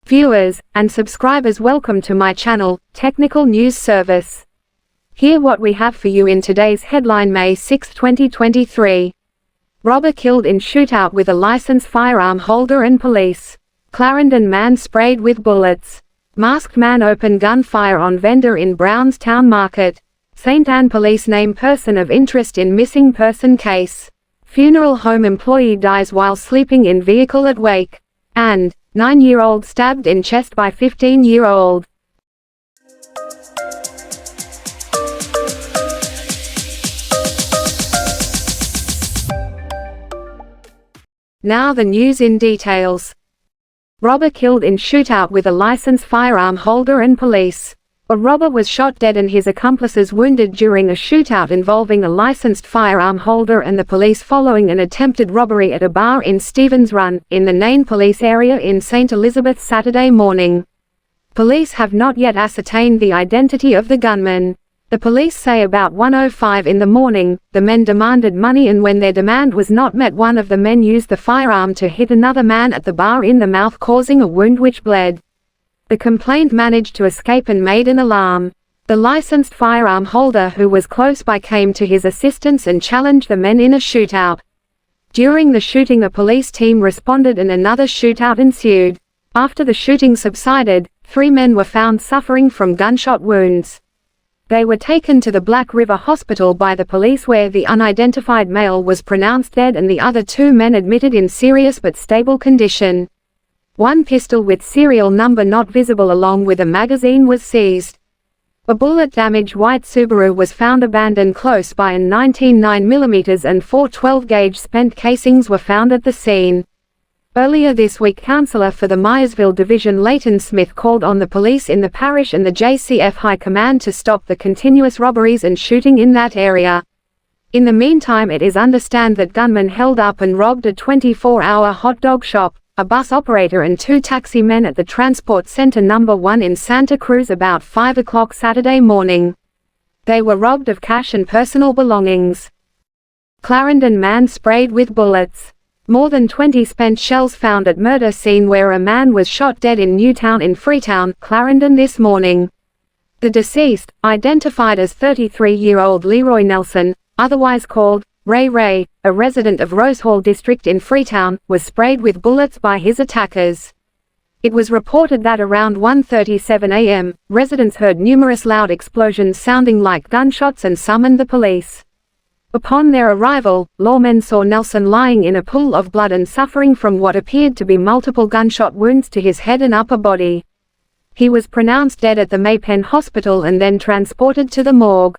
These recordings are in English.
Viewers and subscribers, welcome to my channel, Technical News Service. Here what we have for you in today's headline: May 6, 2023. Robber killed in shootout with a licensed firearm holder and police. Clarendon man sprayed with bullets. Masked man opened gunfire on vendor in Brownstown Market. St. Anne police name person of interest in missing person case. Funeral home employee dies while sleeping in vehicle at wake. And 9-year-old stabbed in chest by 15-year-old. Now the news in details. Robber killed in shootout with a licensed firearm holder and police. A robber was shot dead and his accomplices wounded during a shootout involving a licensed firearm holder and the police following an attempted robbery at a bar in Stevens Run, in the Nain Police area in St. Elizabeth Saturday morning. Police have not yet ascertained the identity of the gunman. The police say about 1:05 in the morning, the men demanded money, and when their demand was not met, one of the men used the firearm to hit another man at the bar in the mouth, causing a wound which bled. The complainant managed to escape and made an alarm. The licensed firearm holder who was close by came to his assistance and challenged the men in a shootout. During the shooting a police team responded and another shootout ensued. After the shooting subsided, 3 men were found suffering from gunshot wounds. They were taken to the Black River Hospital by the police, where the unidentified male was pronounced dead and the other 2 men admitted in serious but stable condition. 1 pistol with serial number not visible along with a magazine was seized. A bullet-damaged white Subaru was found abandoned close by, and 19 9mm and 4 12-gauge spent casings were found at the scene. Earlier this week, Councillor for the Myersville Division Leighton Smith called on the police in the parish and the JCF High Command to stop the continuous robberies and shooting in that area. In the meantime, it is understood that gunmen held up and robbed a 24-hour hot dog shop, a bus operator and 2 taxi men at the Transport Center No. 1 in Santa Cruz about 5 o'clock Saturday morning. They were robbed of cash and personal belongings. Clarendon man sprayed with bullets. More than 20 spent shells found at murder scene where a man was shot dead in Newtown in Freetown, Clarendon this morning. The deceased, identified as 33-year-old Leroy Nelson, otherwise called Ray, a resident of Rosehall District in Freetown, was sprayed with bullets by his attackers. It was reported that around 1:37 a.m., residents heard numerous loud explosions sounding like gunshots and summoned the police. Upon their arrival, lawmen saw Nelson lying in a pool of blood and suffering from what appeared to be multiple gunshot wounds to his head and upper body. He was pronounced dead at the Maypen Hospital and then transported to the morgue.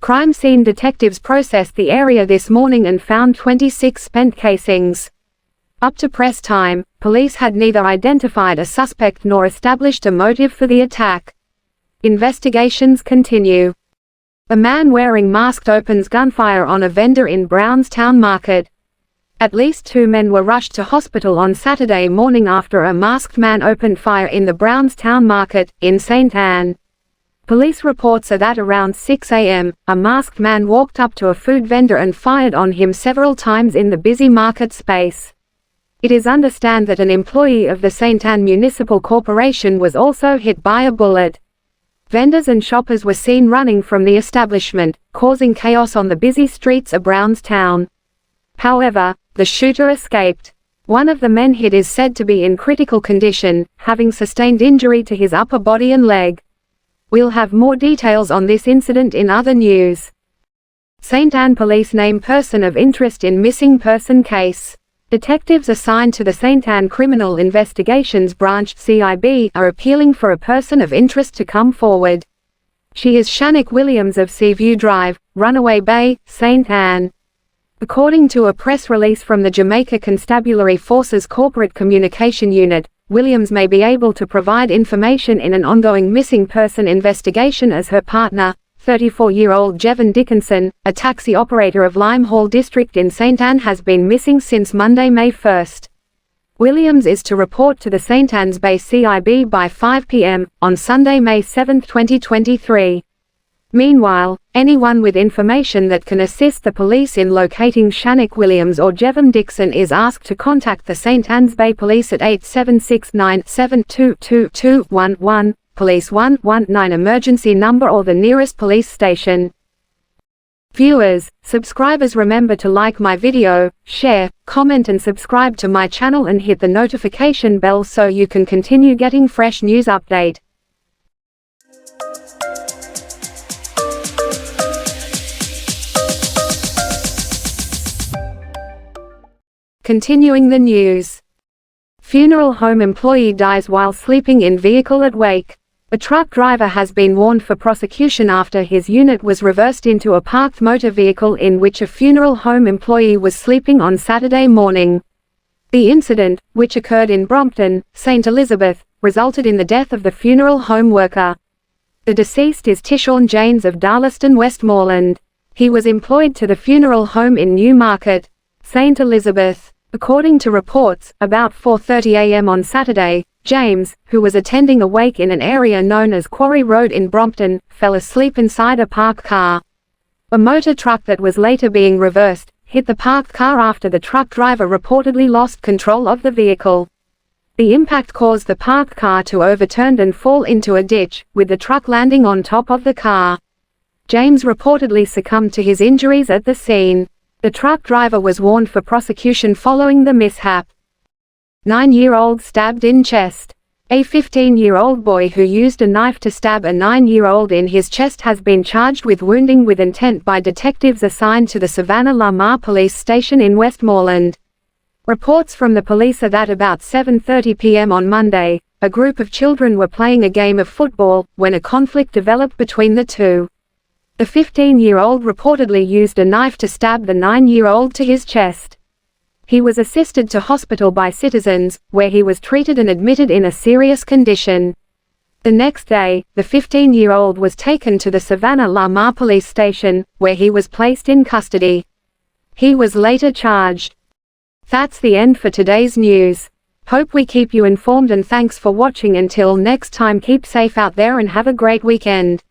Crime scene detectives processed the area this morning and found 26 spent casings. Up to press time, police had neither identified a suspect nor established a motive for the attack. Investigations continue. A man wearing mask opens gunfire on a vendor in Brownstown Market. At least 2 men were rushed to hospital on Saturday morning after a masked man opened fire in the Brownstown Market, in St. Anne. Police reports are that around 6 a.m., a masked man walked up to a food vendor and fired on him several times in the busy market space. It is understood that an employee of the St. Anne Municipal Corporation was also hit by a bullet. Vendors and shoppers were seen running from the establishment, causing chaos on the busy streets of Brownstown. However, the shooter escaped. One of the men hit is said to be in critical condition, having sustained injury to his upper body and leg. We'll have more details on this incident in other news. St. Anne police name person of interest in missing person case. Detectives assigned to the St. Anne Criminal Investigations Branch (CIB) are appealing for a person of interest to come forward. She is Shannick Williams of Seaview Drive, Runaway Bay, St. Anne. According to a press release from the Jamaica Constabulary Forces Corporate Communication Unit, Williams may be able to provide information in an ongoing missing person investigation, as her partner, 34-year-old Jevon Dickinson, a taxi operator of Limehall District in St. Anne, has been missing since Monday, May 1. Williams is to report to the St. Anne's Bay CIB by 5 p.m. on Sunday, May 7, 2023. Meanwhile, anyone with information that can assist the police in locating Shannick Williams or Jevon Dixon is asked to contact the St. Anne's Bay Police at 8769722211, Police 119 emergency number or the nearest police station. Viewers, subscribers, remember to like my video, share, comment and subscribe to my channel and hit the notification bell so you can continue getting fresh news update. Continuing the news. Funeral home employee dies while sleeping in vehicle at wake. A truck driver has been warned for prosecution after his unit was reversed into a parked motor vehicle in which a funeral home employee was sleeping on Saturday morning. The incident, which occurred in Brompton, St. Elizabeth, resulted in the death of the funeral home worker. The deceased is Tishorn Janes of Darlaston, Westmoreland. He was employed to the funeral home in Newmarket, St. Elizabeth. According to reports, about 4:30 a.m. on Saturday, James, who was attending a wake in an area known as Quarry Road in Brompton, fell asleep inside a parked car. A motor truck that was later being reversed hit the parked car after the truck driver reportedly lost control of the vehicle. The impact caused the parked car to overturn and fall into a ditch, with the truck landing on top of the car. James reportedly succumbed to his injuries at the scene. The truck driver was warned for prosecution following the mishap. 9-year-old stabbed in chest. A 15-year-old boy who used a knife to stab a 9-year-old in his chest has been charged with wounding with intent by detectives assigned to the Savannah-Lamar Police Station in Westmoreland. Reports from the police are that about 7:30 p.m. on Monday, a group of children were playing a game of football when a conflict developed between the two. The 15-year-old reportedly used a knife to stab the 9-year-old to his chest. He was assisted to hospital by citizens, where he was treated and admitted in a serious condition. The next day, the 15-year-old was taken to the Savannah-Lamar Police Station, where he was placed in custody. He was later charged. That's the end for today's news. Hope we keep you informed and thanks for watching. Until next time, keep safe out there and have a great weekend.